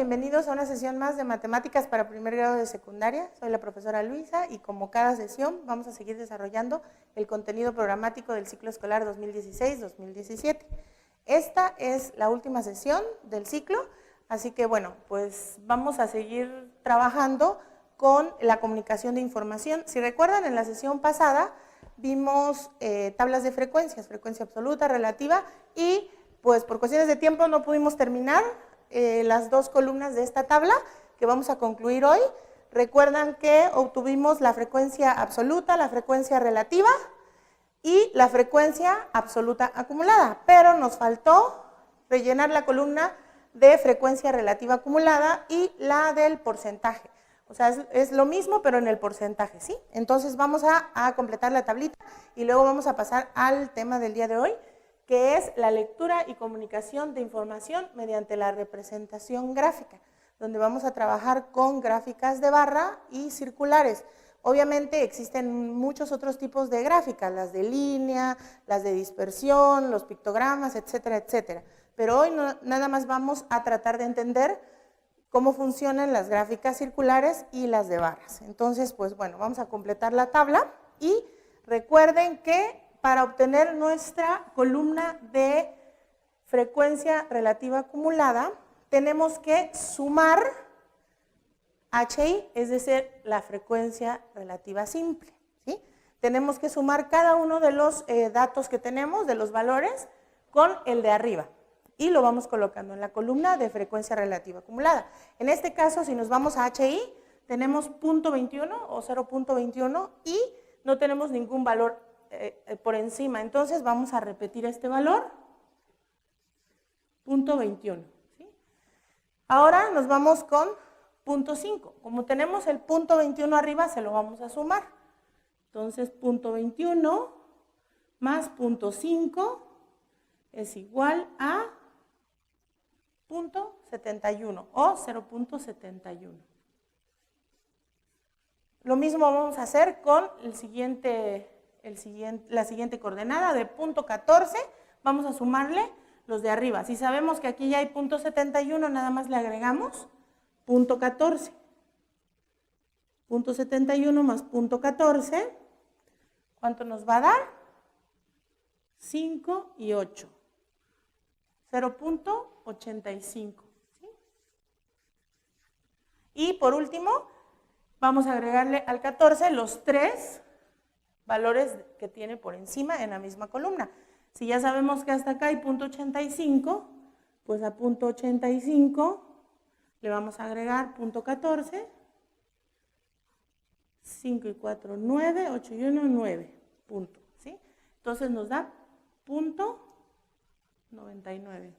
bienvenidos a una sesión más de matemáticas para primer grado de secundaria. Soy la profesora Luisa y como cada sesión vamos a seguir desarrollando el contenido programático del ciclo escolar 2016-2017. Esta es la última sesión del ciclo, así que bueno, pues vamos a seguir trabajando con la comunicación de información. Si recuerdan, en la sesión pasada vimos tablas de frecuencias, frecuencia absoluta, relativa, y pues por cuestiones de tiempo no pudimos terminar las dos columnas de esta tabla que vamos a concluir hoy. Recuerdan que obtuvimos la frecuencia absoluta, la frecuencia relativa y la frecuencia absoluta acumulada, pero nos faltó rellenar la columna de frecuencia relativa acumulada y la del porcentaje. O sea, es lo mismo, pero en el porcentaje, ¿sí? Entonces vamos a completar la tablita y luego vamos a pasar al tema del día de hoy, que es la lectura y comunicación de información mediante la representación gráfica, donde vamos a trabajar con gráficas de barra y circulares. Obviamente existen muchos otros tipos de gráficas, las de línea, las de dispersión, los pictogramas, etcétera, etcétera. Pero hoy nada más vamos a tratar de entender cómo funcionan las gráficas circulares y las de barras. Entonces, pues bueno, vamos a completar la tabla y recuerden que para obtener nuestra columna de frecuencia relativa acumulada, tenemos que sumar HI, es decir, la frecuencia relativa simple, ¿sí? Tenemos que sumar cada uno de los datos que tenemos, de los valores, con el de arriba. Y lo vamos colocando en la columna de frecuencia relativa acumulada. En este caso, si nos vamos a HI, tenemos 0.21 o 0.21 y no tenemos ningún valor por encima. Entonces vamos a repetir este valor, 0.21. ¿Sí? Ahora nos vamos con 0.5. Como tenemos el 0.21 arriba, se lo vamos a sumar. Entonces 0.21 más 0.5 es igual a 0.71 o 0.71. Lo mismo vamos a hacer con la siguiente coordenada de 0.14, vamos a sumarle los de arriba. Si sabemos que aquí ya hay 0.71, nada más le agregamos 0.14. 0.71 más 0.14, ¿cuánto nos va a dar? 5 y 8. 0.85. ¿Sí? Y por último, vamos a agregarle al 14 los tres valores que tiene por encima en la misma columna. Si ya sabemos que hasta acá hay 0.85, pues a 0.85 le vamos a agregar 0.14, 5 y 4, 9, 8 y 1, 9, punto, ¿sí? Entonces nos da 0.99.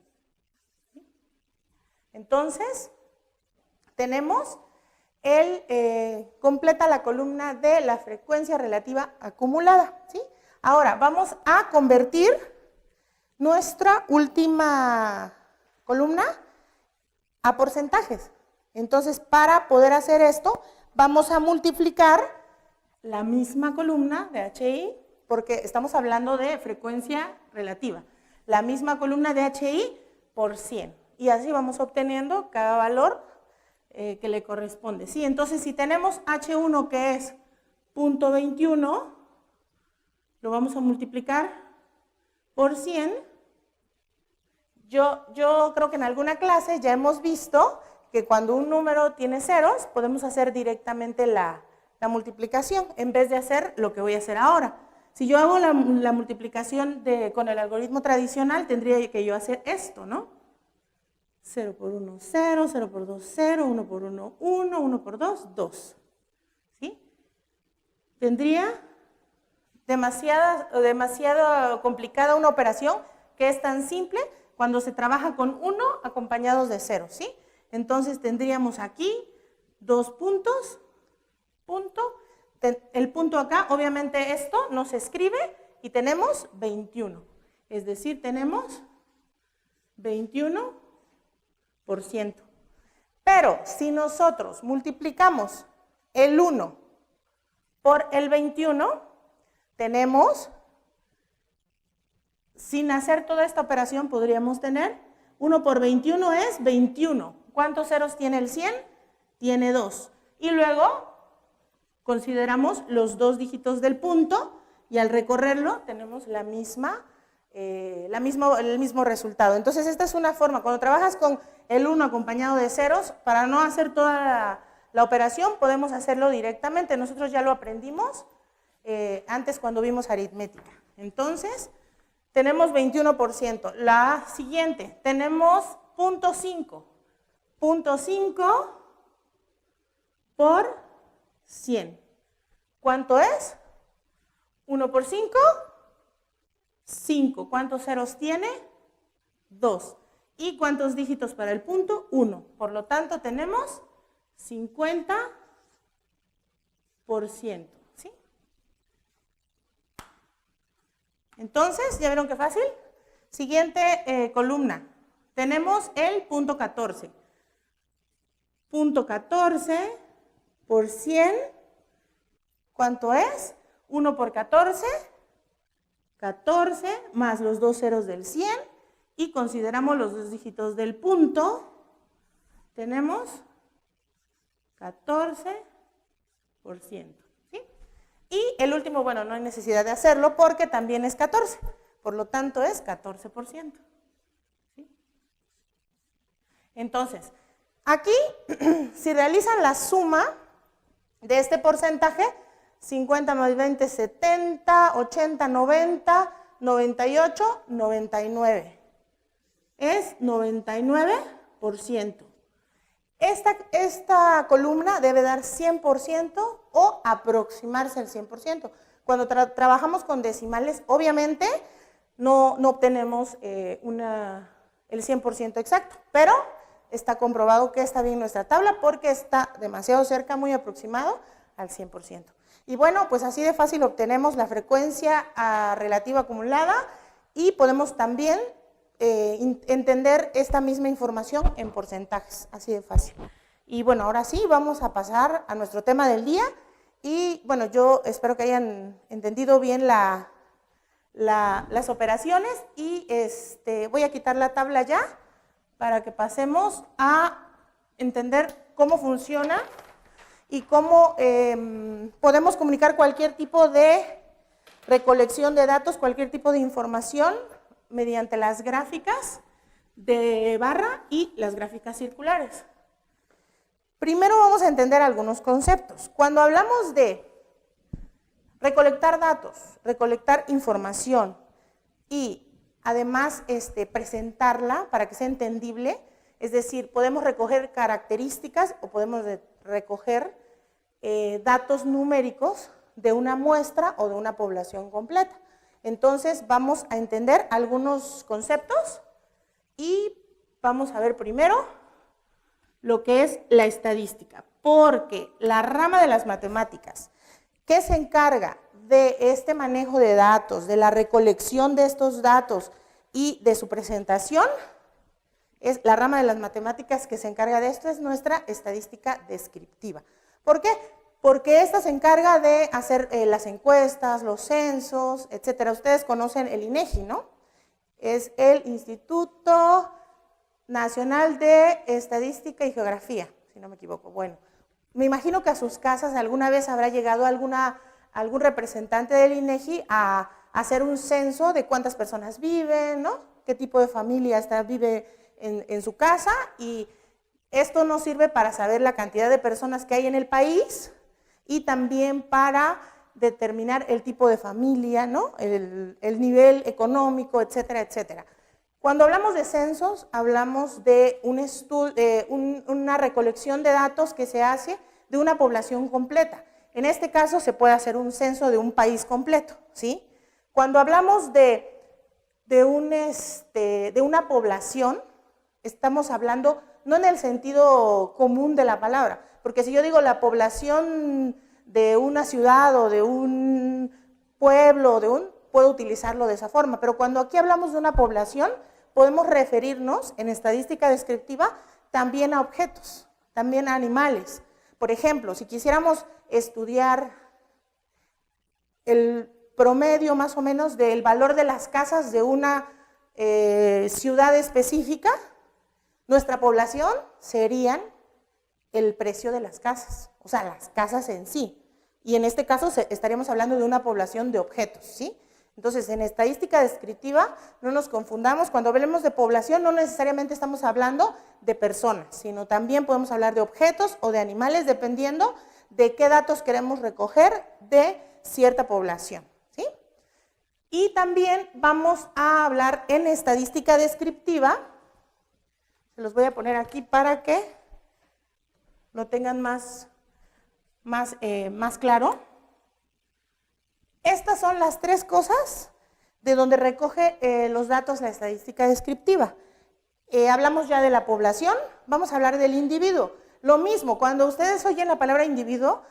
¿Sí? Entonces, tenemos completa la columna de la frecuencia relativa acumulada, ¿sí? Ahora vamos a convertir nuestra última columna a porcentajes. Entonces, para poder hacer esto, vamos a multiplicar la misma columna de HI, porque estamos hablando de frecuencia relativa, la misma columna de HI por 100. Y así vamos obteniendo cada valor que le corresponde. Sí, entonces si tenemos H1 que es 0.21, lo vamos a multiplicar por 100. Yo creo que en alguna clase ya hemos visto que cuando un número tiene ceros, podemos hacer directamente la multiplicación, en vez de hacer lo que voy a hacer ahora. Si yo hago la multiplicación con el algoritmo tradicional, tendría que yo hacer esto, ¿no? 0 por 1, 0, 0 por 2, 0, 1 por 1, 1, 1 por 2, 2. ¿Sí? Tendría demasiado complicada una operación que es tan simple cuando se trabaja con 1 acompañados de 0, ¿sí? Entonces tendríamos aquí 2 puntos, punto. El punto acá, obviamente esto no se escribe y tenemos 21. Es decir, tenemos 21%. Pero si nosotros multiplicamos el 1 por el 21, tenemos, sin hacer toda esta operación, podríamos tener 1 por 21 es 21. ¿Cuántos ceros tiene el 100? Tiene 2. Y luego consideramos los 2 dígitos del punto y al recorrerlo tenemos el mismo resultado. Entonces esta es una forma, cuando trabajas con el 1 acompañado de ceros, para no hacer toda la operación podemos hacerlo directamente. Nosotros ya lo aprendimos antes cuando vimos aritmética. Entonces tenemos 21%. La siguiente, tenemos 0.5. 0.5 por 100. ¿Cuánto es? 1 por 5, 5. ¿Cuántos ceros tiene? 2. ¿Y cuántos dígitos para el punto? 1. Por lo tanto, tenemos 50%. ¿Sí? Entonces, ¿ya vieron qué fácil? Siguiente columna. Tenemos el punto 14. Punto 14 por 100. ¿Cuánto es? 1 por 14. 14 más los 2 ceros del 100. Y consideramos los 2 dígitos del punto. Tenemos 14%. ¿Sí? Y el último, bueno, no hay necesidad de hacerlo porque también es 14. Por lo tanto, es 14%. ¿Sí? Entonces, aquí, si realizan la suma de este porcentaje, 50 más 20, 70, 80, 90, 98, 99. Es 99%. Esta columna debe dar 100% o aproximarse al 100%. Cuando trabajamos con decimales, obviamente no obtenemos el 100% exacto, pero está comprobado que está bien nuestra tabla porque está demasiado cerca, muy aproximado al 100%. Y bueno, pues así de fácil obtenemos la frecuencia relativa acumulada y podemos también entender esta misma información en porcentajes, así de fácil. Y bueno, ahora sí vamos a pasar a nuestro tema del día y bueno, yo espero que hayan entendido bien las operaciones y voy a quitar la tabla ya para que pasemos a entender cómo funciona y cómo podemos comunicar cualquier tipo de recolección de datos, cualquier tipo de información mediante las gráficas de barra y las gráficas circulares. Primero vamos a entender algunos conceptos. Cuando hablamos de recolectar datos, recolectar información y además presentarla para que sea entendible, es decir, podemos recoger características o podemos recoger datos numéricos de una muestra o de una población completa. Entonces vamos a entender algunos conceptos y vamos a ver primero lo que es la estadística, porque la rama de las matemáticas que se encarga de este manejo de datos, de la recolección de estos datos y de su presentación, es la rama de las matemáticas que se encarga de esto, es nuestra estadística descriptiva. ¿Por qué? Porque esta se encarga de hacer las encuestas, los censos, etcétera. Ustedes conocen el INEGI, ¿no? Es el Instituto Nacional de Estadística y Geografía, si no me equivoco. Bueno, me imagino que a sus casas alguna vez habrá llegado algún representante del INEGI a hacer un censo de cuántas personas viven, ¿no? Qué tipo de familia vive en su casa, y esto nos sirve para saber la cantidad de personas que hay en el país y también para determinar el tipo de familia, ¿no? El nivel económico, etcétera, etcétera. Cuando hablamos de censos, hablamos de una recolección de datos que se hace de una población completa. En este caso se puede hacer un censo de un país completo, ¿sí? Cuando hablamos de una población, estamos hablando no en el sentido común de la palabra, porque si yo digo la población de una ciudad o de un pueblo, puedo utilizarlo de esa forma, pero cuando aquí hablamos de una población, podemos referirnos en estadística descriptiva también a objetos, también a animales. Por ejemplo, si quisiéramos estudiar el promedio más o menos del valor de las casas de una ciudad específica, Nuestra población serían el precio de las casas, o sea, las casas en sí. Y en este caso estaríamos hablando de una población de objetos, ¿sí? Entonces, en estadística descriptiva, no nos confundamos, cuando hablemos de población no necesariamente estamos hablando de personas, sino también podemos hablar de objetos o de animales, dependiendo de qué datos queremos recoger de cierta población, ¿sí? Y también vamos a hablar en estadística descriptiva, se los voy a poner aquí para que lo tengan más claro. Estas son las tres cosas de donde recoge los datos la estadística descriptiva. Hablamos ya de la población, vamos a hablar del individuo. Lo mismo, cuando ustedes oyen la palabra individuo,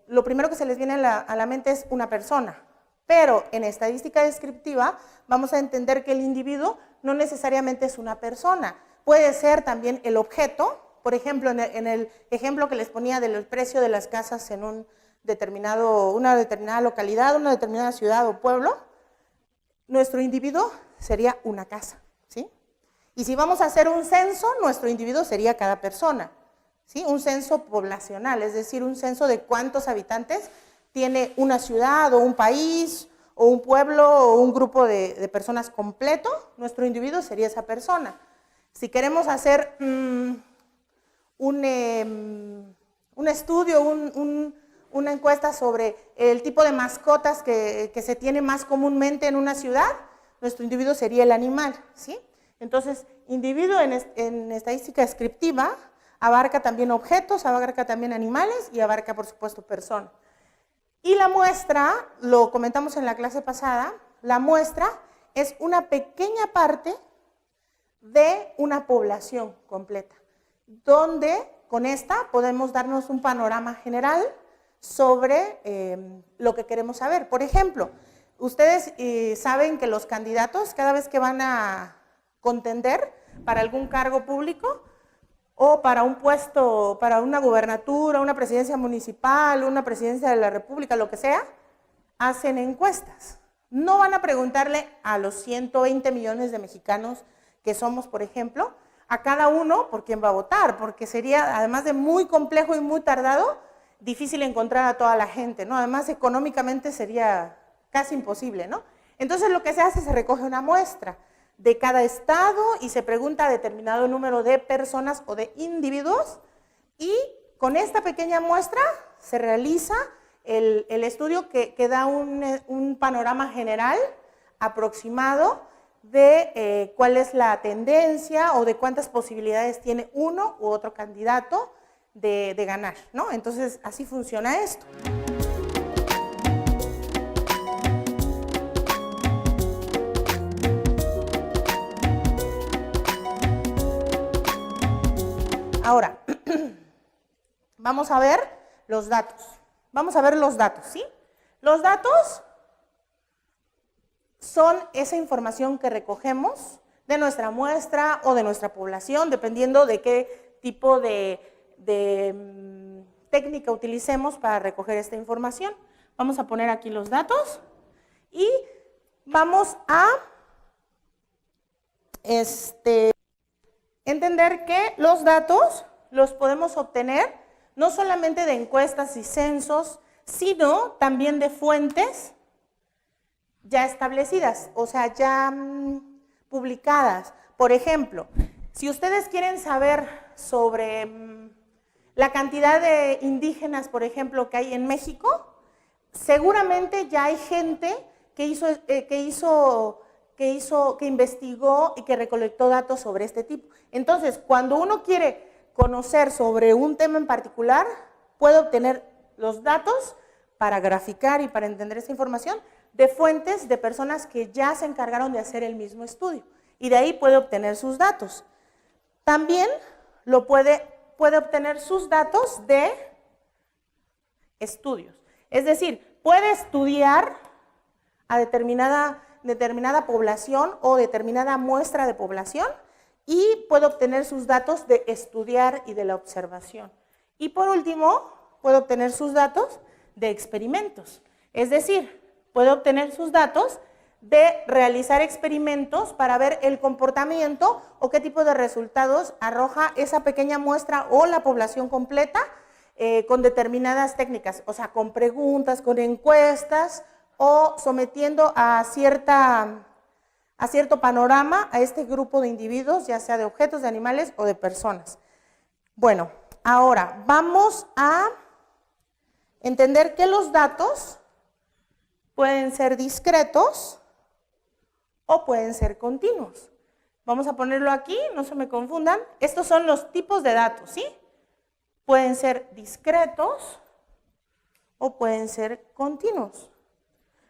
lo primero que se les viene a la mente es una persona. Pero en estadística descriptiva vamos a entender que el individuo no necesariamente es una persona. Puede ser también el objeto. Por ejemplo, en el ejemplo que les ponía del precio de las casas en una determinada localidad, una determinada ciudad o pueblo, nuestro individuo sería una casa, ¿sí? Y si vamos a hacer un censo, nuestro individuo sería cada persona, ¿sí? Un censo poblacional, es decir, un censo de cuántos habitantes tiene una ciudad o un país o un pueblo o un grupo de personas completo, nuestro individuo sería esa persona. Si queremos hacer un estudio, una encuesta sobre el tipo de mascotas que se tiene más comúnmente en una ciudad, nuestro individuo sería el animal, ¿sí? Entonces, individuo en estadística descriptiva abarca también objetos, abarca también animales y abarca, por supuesto, personas. Y la muestra, lo comentamos en la clase pasada, la muestra es una pequeña parte de una población completa, donde con esta podemos darnos un panorama general sobre lo que queremos saber. Por ejemplo, ustedes saben que los candidatos, cada vez que van a contender para algún cargo público o para un puesto, para una gubernatura, una presidencia municipal, una presidencia de la República, lo que sea, hacen encuestas. No van a preguntarle a los 120 millones de mexicanos que somos, por ejemplo, a cada uno por quién va a votar, porque sería, además de muy complejo y muy tardado, difícil encontrar a toda la gente, ¿no? Además, económicamente sería casi imposible, ¿no? Entonces, lo que se hace, se recoge una muestra de cada estado y se pregunta a determinado número de personas o de individuos, y con esta pequeña muestra se realiza el estudio que da un panorama general aproximado de cuál es la tendencia o de cuántas posibilidades tiene uno u otro candidato de ganar, ¿no? Entonces, así funciona esto. Ahora, vamos a ver los datos. Vamos a ver los datos, ¿sí? Los datos son esa información que recogemos de nuestra muestra o de nuestra población, dependiendo de qué tipo de técnica utilicemos para recoger esta información. Vamos a poner aquí los datos y vamos a entender que los datos los podemos obtener no solamente de encuestas y censos, sino también de fuentes ya establecidas, o sea, ya publicadas. Por ejemplo, si ustedes quieren saber sobre la cantidad de indígenas, por ejemplo, que hay en México, seguramente ya hay gente que investigó y que recolectó datos sobre este tipo. Entonces, cuando uno quiere conocer sobre un tema en particular, puede obtener los datos para graficar y para entender esa información de fuentes de personas que ya se encargaron de hacer el mismo estudio, y de ahí puede obtener sus datos. También puede obtener sus datos de estudios, es decir, puede estudiar a determinada población o determinada muestra de población y puede obtener sus datos de estudiar y de la observación. Y por último, puede obtener sus datos de experimentos, es decir, puede obtener sus datos de realizar experimentos para ver el comportamiento o qué tipo de resultados arroja esa pequeña muestra o la población completa con determinadas técnicas, o sea, con preguntas, con encuestas o sometiendo a cierto panorama a este grupo de individuos, ya sea de objetos, de animales o de personas. Bueno, ahora vamos a entender que los datos pueden ser discretos o pueden ser continuos. Vamos a ponerlo aquí, no se me confundan. Estos son los tipos de datos, ¿sí? Pueden ser discretos o pueden ser continuos.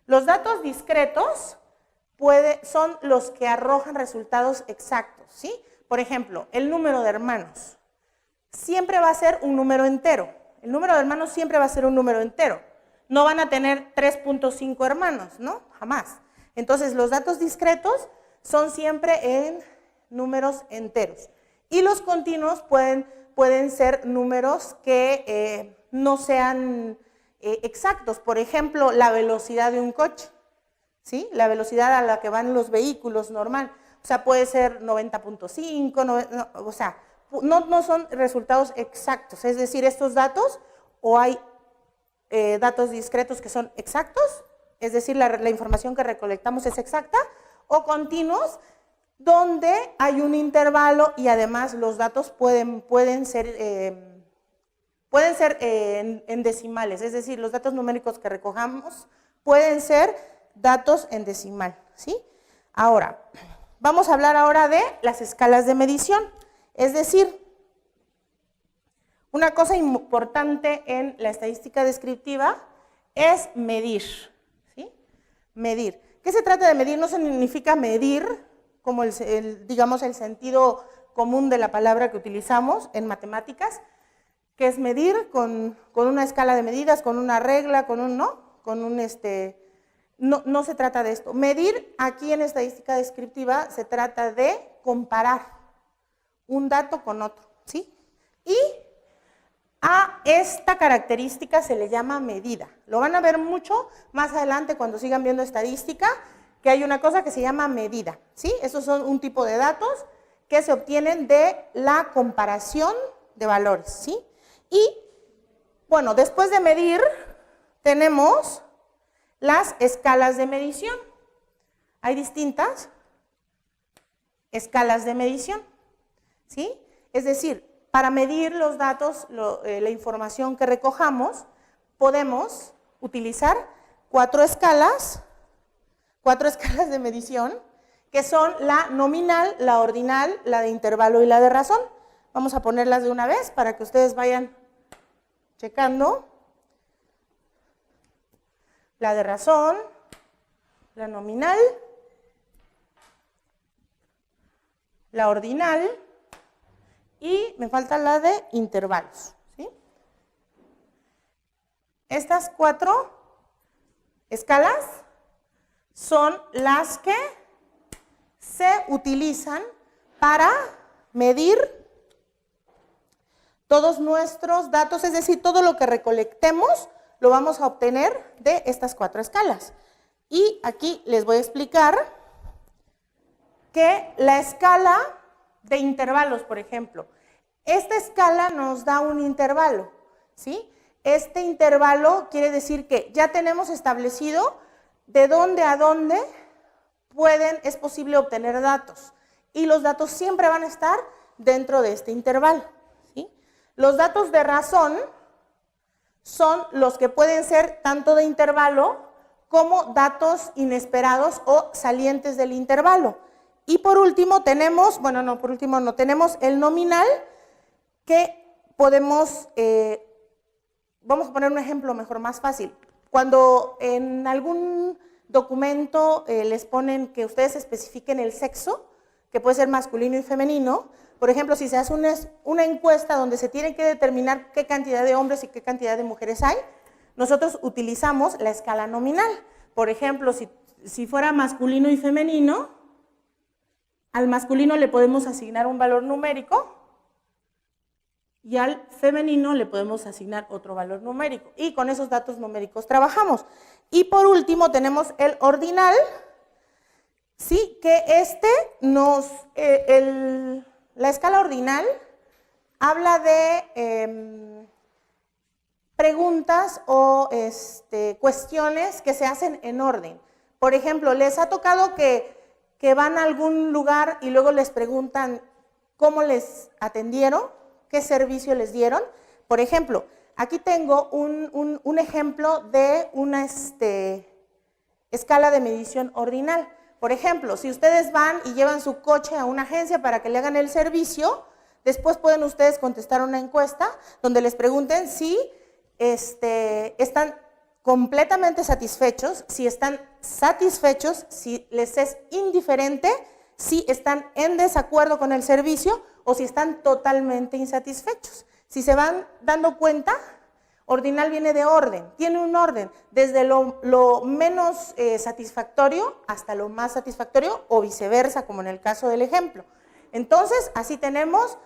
Los datos discretos son los que arrojan resultados exactos, ¿sí? Por ejemplo, el número de hermanos siempre va a ser un número entero. El número de hermanos siempre va a ser un número entero. No van a tener 3.5 hermanos, ¿no? Jamás. Entonces, los datos discretos son siempre en números enteros. Y los continuos pueden ser números que no sean exactos. Por ejemplo, la velocidad de un coche, ¿sí? La velocidad a la que van los vehículos normal. O sea, puede ser 90.5, o sea, no son resultados exactos. Es decir, estos datos, o hay datos discretos que son exactos, es decir, la información que recolectamos es exacta, o continuos, donde hay un intervalo y además los datos pueden ser en decimales, es decir, los datos numéricos que recojamos pueden ser datos en decimal, ¿sí? Ahora, vamos a hablar ahora de las escalas de medición, es decir, una cosa importante en la estadística descriptiva es medir, ¿sí? Medir. ¿Qué se trata de medir? No significa medir como digamos el sentido común de la palabra que utilizamos en matemáticas, que es medir con una escala de medidas, con una regla, no se trata de esto. Medir aquí en estadística descriptiva se trata de comparar un dato con otro, ¿sí? Y a esta característica se le llama medida. Lo van a ver mucho más adelante cuando sigan viendo estadística, que hay una cosa que se llama medida, ¿sí? Esos son un tipo de datos que se obtienen de la comparación de valores, ¿sí? Y, bueno, después de medir, tenemos las escalas de medición. Hay distintas escalas de medición, ¿sí? Es decir, para medir los datos, la información que recojamos, podemos utilizar cuatro escalas de medición, que son la nominal, la ordinal, la de intervalo y la de razón. Vamos a ponerlas de una vez para que ustedes vayan checando. La de razón, la nominal, la ordinal y me falta la de intervalos, ¿sí? Estas cuatro escalas son las que se utilizan para medir todos nuestros datos, es decir, todo lo que recolectemos lo vamos a obtener de estas cuatro escalas. Y aquí les voy a explicar que la escala de intervalos, por ejemplo, esta escala nos da un intervalo, ¿sí? Este intervalo quiere decir que ya tenemos establecido de dónde a dónde es posible obtener datos. Y los datos siempre van a estar dentro de este intervalo, ¿sí? Los datos de razón son los que pueden ser tanto de intervalo como datos inesperados o salientes del intervalo. Y por último tenemos, tenemos el nominal que podemos, vamos a poner un ejemplo mejor, más fácil. Cuando en algún documento les ponen que ustedes especifiquen el sexo, que puede ser masculino y femenino, por ejemplo, si se hace una encuesta donde se tiene que determinar qué cantidad de hombres y qué cantidad de mujeres hay, nosotros utilizamos la escala nominal. Por ejemplo, si fuera masculino y femenino, al masculino le podemos asignar un valor numérico y al femenino le podemos asignar otro valor numérico. Y con esos datos numéricos trabajamos. Y por último tenemos el ordinal, Sí, que la escala ordinal habla de preguntas o cuestiones que se hacen en orden. Por ejemplo, ¿les ha tocado que van a algún lugar y luego les preguntan cómo les atendieron, qué servicio les dieron? Por ejemplo, aquí tengo un ejemplo de una escala de medición ordinal. Por ejemplo, si ustedes van y llevan su coche a una agencia para que le hagan el servicio, después pueden ustedes contestar una encuesta donde les pregunten si están completamente satisfechos, si están satisfechos, si les es indiferente, si están en desacuerdo con el servicio o si están totalmente insatisfechos. Si se van dando cuenta, ordinal viene de orden, tiene un orden, desde lo menos satisfactorio hasta lo más satisfactorio o viceversa, como en el caso del ejemplo. Entonces, así tenemos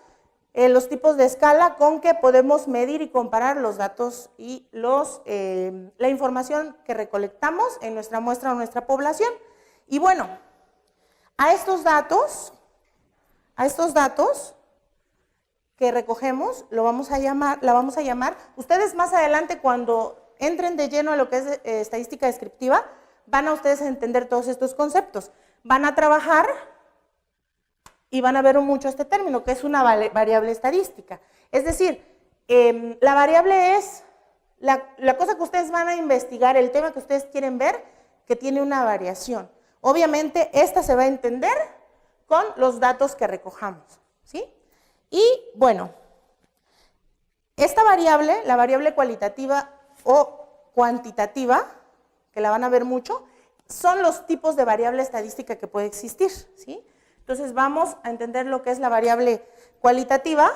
los tipos de escala con que podemos medir y comparar los datos y la información que recolectamos en nuestra muestra o nuestra población. Y bueno, a estos datos que recogemos, la vamos a llamar, ustedes más adelante cuando entren de lleno a lo que es estadística descriptiva, van a ustedes a entender todos estos conceptos. Van a trabajar y van a ver mucho este término, que es una variable estadística. Es decir, la variable es la cosa que ustedes van a investigar, el tema que ustedes quieren ver, que tiene una variación. Obviamente, esta se va a entender con los datos que recojamos, ¿sí? Y, bueno, esta variable, la variable cualitativa o cuantitativa, que la van a ver mucho, son los tipos de variable estadística que puede existir, ¿sí? Entonces vamos a entender lo que es la variable cualitativa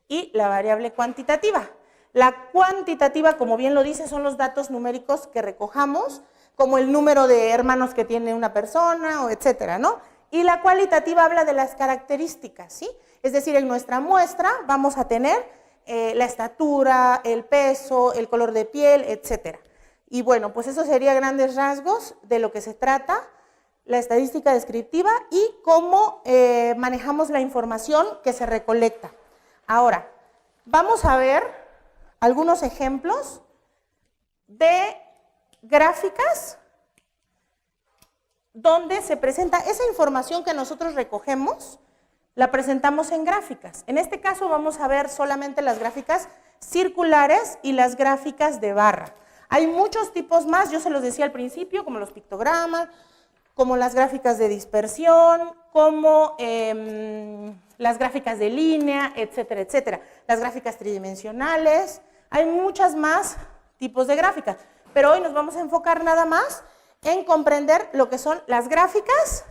y la variable cuantitativa. La cuantitativa, como bien lo dice, son los datos numéricos que recojamos, como el número de hermanos que tiene una persona, o etcétera, ¿no? Y la cualitativa habla de las características, ¿sí? Es decir, en nuestra muestra vamos a tener la estatura, el peso, el color de piel, etcétera. Y bueno, pues eso sería grandes rasgos de lo que se trata la estadística descriptiva y cómo manejamos la información que se recolecta. Ahora, vamos a ver algunos ejemplos de gráficas donde se presenta esa información que nosotros recogemos, la presentamos en gráficas. En este caso vamos a ver solamente las gráficas circulares y las gráficas de barra. Hay muchos tipos más, yo se los decía al principio, como los pictogramas, como las gráficas de dispersión, como las gráficas de línea, etcétera, etcétera. Las gráficas tridimensionales, hay muchas más tipos de gráficas, pero hoy nos vamos a enfocar nada más en comprender lo que son las gráficas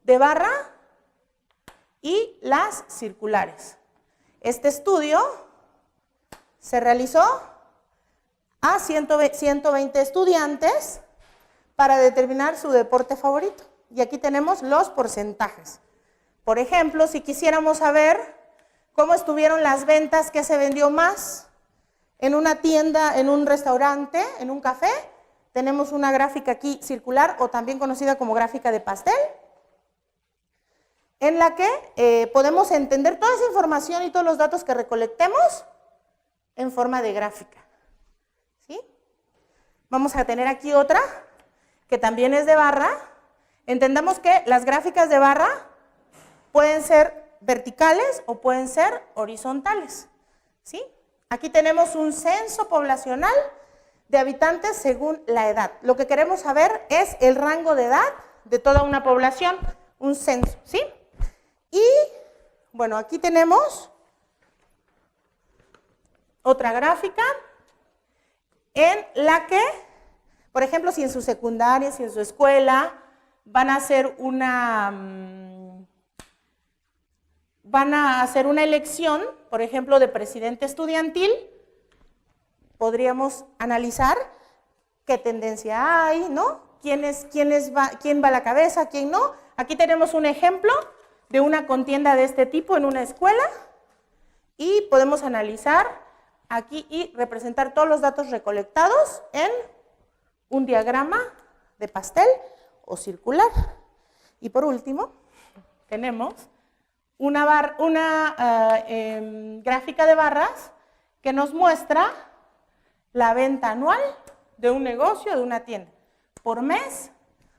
de barra y las circulares. Este estudio se realizó a 120 estudiantes para determinar su deporte favorito. Y aquí tenemos los porcentajes. Por ejemplo, si quisiéramos saber cómo estuvieron las ventas, qué se vendió más en una tienda, en un restaurante, en un café, tenemos una gráfica aquí circular o también conocida como gráfica de pastel, en la que podemos entender toda esa información y todos los datos que recolectemos en forma de gráfica. ¿Sí? Vamos a tener aquí otra que también es de barra. Entendamos que las gráficas de barra pueden ser verticales o pueden ser horizontales, ¿sí? Aquí tenemos un censo poblacional de habitantes según la edad. Lo que queremos saber es el rango de edad de toda una población, un censo, ¿sí? Y, bueno, aquí tenemos otra gráfica en la que, por ejemplo, si en su secundaria, si en su escuela van a hacer una elección, por ejemplo, de presidente estudiantil, podríamos analizar qué tendencia hay, ¿no? ¿Quién va a la cabeza, quién no? Aquí tenemos un ejemplo de una contienda de este tipo en una escuela y podemos analizar aquí y representar todos los datos recolectados en un diagrama de pastel o circular. Y por último, tenemos una gráfica de barras que nos muestra la venta anual de un negocio, de una tienda. Por mes,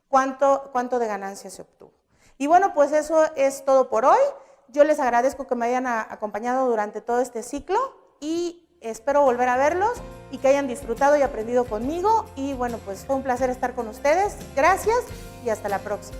cuánto de ganancia se obtuvo. Y bueno, pues eso es todo por hoy. Yo les agradezco que me hayan acompañado durante todo este ciclo y espero volver a verlos y que hayan disfrutado y aprendido conmigo. Y bueno, pues fue un placer estar con ustedes. Gracias y hasta la próxima.